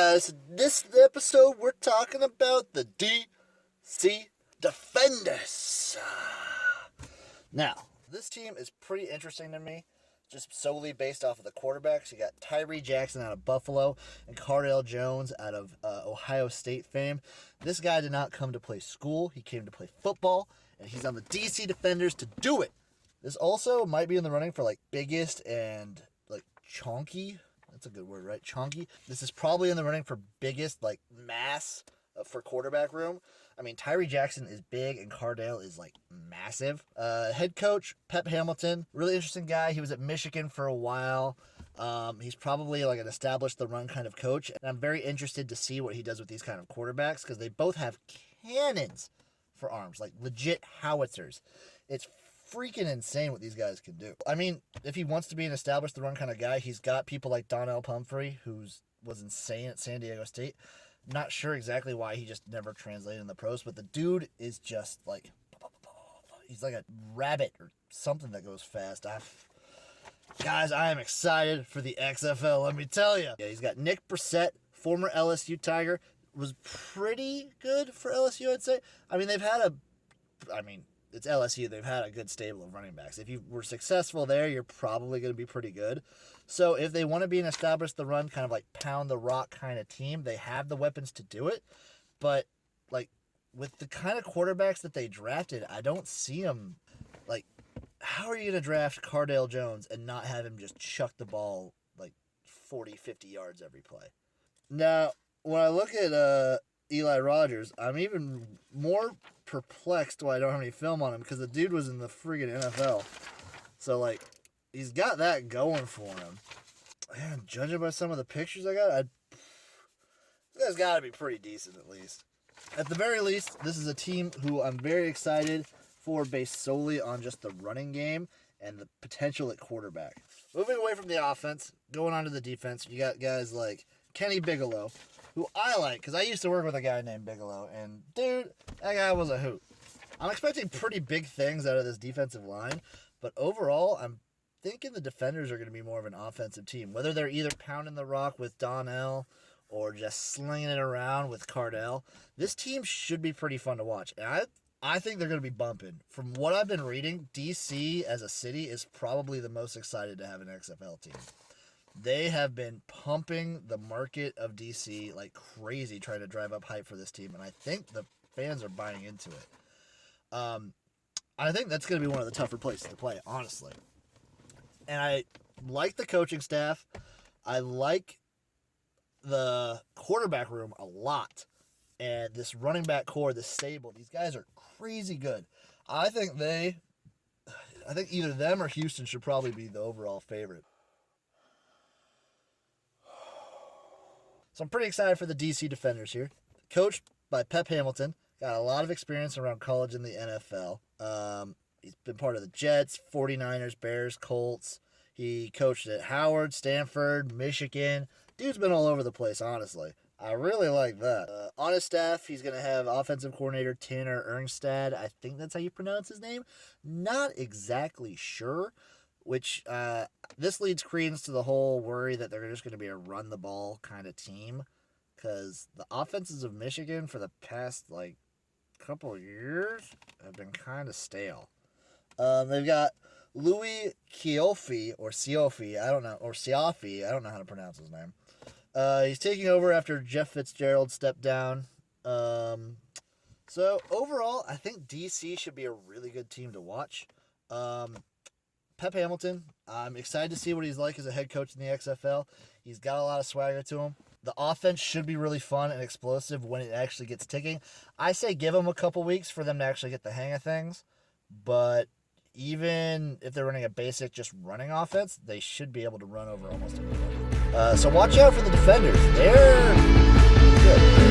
guys, this episode we're talking about the D.C Defenders. Now, this team is pretty interesting to me, just solely based off of the quarterbacks. You got Tyree Jackson out of Buffalo and Cardale Jones out of Ohio State fame. This guy did not come to play school. He came to play football, and he's on the D.C Defenders to do it. This also might be in the running for, biggest and, chonky. That's a good word, right? Chonky. This is probably in the running for biggest, mass for quarterback room. I mean, Tyree Jackson is big and Cardale is, massive. Head coach, Pep Hamilton, really interesting guy. He was at Michigan for a while. He's probably, an established the run kind of coach. And I'm very interested to see what he does with these kind of quarterbacks because they both have cannons for arms, legit howitzers. It's freaking insane what these guys can do. I mean, if he wants to be an established the run kind of guy, he's got people like Donnell Pumphrey, who was insane at San Diego State. Not sure exactly why he just never translated in the pros, but the dude is just he's like a rabbit or something that goes fast. Guys, I am excited for the XFL, let me tell you. Yeah, he's got Nick Brissett, former LSU Tiger, was pretty good for LSU, I'd say. I mean, it's LSU. They've had a good stable of running backs. If you were successful there, you're probably going to be pretty good. So if they want to be an established the run, kind of pound the rock kind of team, they have the weapons to do it. But, with the kind of quarterbacks that they drafted, I don't see them, how are you going to draft Cardale Jones and not have him just chuck the ball, 40, 50 yards every play? Now, when I look at Eli Rogers, I'm even more perplexed why I don't have any film on him because the dude was in the friggin' NFL. So, he's got that going for him. Man, judging by some of the pictures I got, this guy's got to be pretty decent at least. At the very least, this is a team who I'm very excited for based solely on just the running game and the potential at quarterback. Moving away from the offense, going on to the defense, you got guys like Kenny Bigelow, who I like because I used to work with a guy named Bigelow, and dude, that guy was a hoot. I'm expecting pretty big things out of this defensive line, but overall, I'm thinking the Defenders are going to be more of an offensive team, whether they're either pounding the rock with Donnell or just slinging it around with Cardale. This team should be pretty fun to watch, and I think they're going to be bumping. From what I've been reading, DC as a city is probably the most excited to have an XFL team. They have been pumping the market of DC like crazy, trying to drive up hype for this team, and I think the fans are buying into it. I think that's going to be one of the tougher places to play, honestly. And I like the coaching staff. I like the quarterback room a lot. And this running back core, this stable, these guys are crazy good. I think either them or Houston should probably be the overall favorite. So I'm pretty excited for the DC Defenders here. Coached by Pep Hamilton. Got a lot of experience around college and the NFL. He's been part of the Jets, 49ers, Bears, Colts. He coached at Howard, Stanford, Michigan. Dude's been all over the place, honestly. I really like that. On his staff, he's going to have offensive coordinator Tanner Ernstad. I think that's how you pronounce his name. Not exactly sure, which this leads credence to the whole worry that they're just going to be a run-the-ball kind of team, because the offenses of Michigan for the past, couple of years have been kind of stale. They've got Louis Cioffi, or Cioffi, I don't know how to pronounce his name. He's taking over after Jeff Fitzgerald stepped down. So overall, I think DC should be a really good team to watch. Pep Hamilton, I'm excited to see what he's like as a head coach in the XFL. He's got a lot of swagger to him. The offense should be really fun and explosive when it actually gets ticking. I say give them a couple weeks for them to actually get the hang of things. But even if they're running a basic just running offense, they should be able to run over almost anybody. So watch out for the Defenders. They're good.